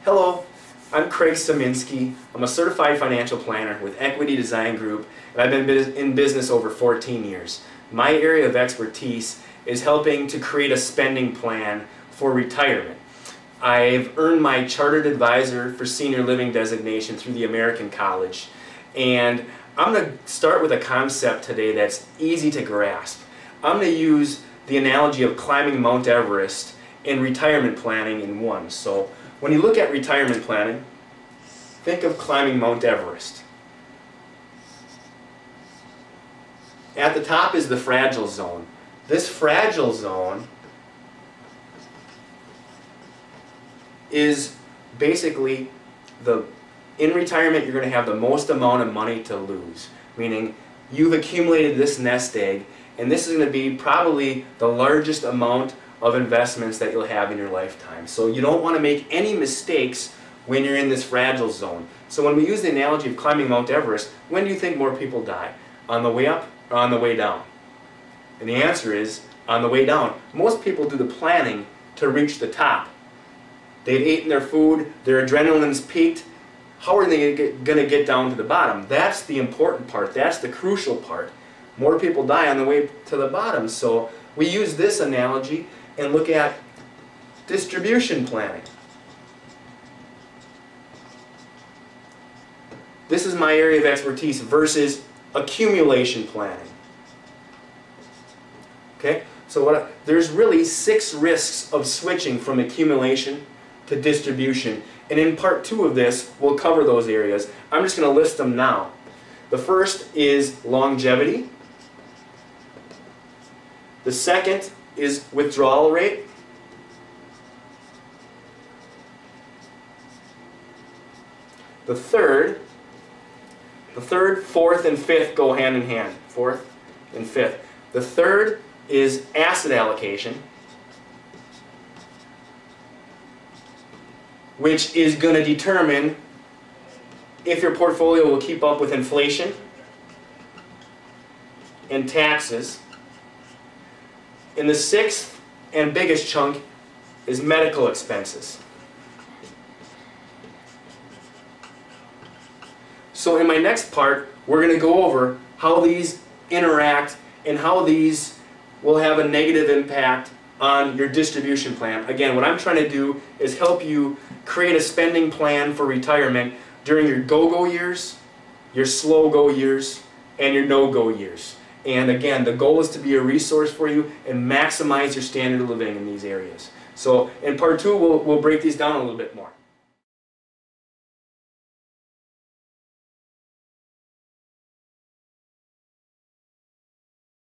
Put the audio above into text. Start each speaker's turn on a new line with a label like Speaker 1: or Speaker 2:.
Speaker 1: Hello, I'm Siminski. I'm a certified financial planner with Equity Design Group, and I've been in business over 14 years. My area of expertise is helping to create a spending plan for retirement. I've earned my Chartered Advisor for Senior Living designation through the American College, and I'm going to start with a concept today that's easy to grasp. I'm going to use the analogy of climbing Mount Everest and retirement planning in one. So when you look at retirement planning, think of climbing Mount Everest. At the top is the fragile zone. This fragile zone is basically in retirement you're going to have the most amount of money to lose. Meaning you've accumulated this nest egg, and this is going to be probably the largest amount of investments that you'll have in your lifetime. So you don't want to make any mistakes when you're in this fragile zone. So when we use the analogy of climbing Mount Everest, when do you think more people die? On the way up or on the way down? And the answer is on the way down. Most people do the planning to reach the top. They've eaten their food, their adrenaline's peaked. How are they going to get down to the bottom? That's the important part. That's the crucial part. More people die on the way to the bottom. So we use this analogy and look at distribution planning. This is my area of expertise versus accumulation planning. Okay? So there's really 6 risks of switching from accumulation to distribution. And in part 2 of this, we'll cover those areas. I'm just going to list them now. The first is longevity. The second is withdrawal rate. The third, fourth, and fifth go hand in hand. Fourth and fifth. The third is asset allocation, which is going to determine if your portfolio will keep up with inflation and taxes. And the sixth and biggest chunk is medical expenses. So in my next part, we're going to go over how these interact and how these will have a negative impact on your distribution plan. Again, what I'm trying to do is help you create a spending plan for retirement during your go-go years, your slow-go years, and your no-go years. And again, the goal is to be a resource for you and maximize your standard of living in these areas. So in part 2, we'll break these down a little bit more.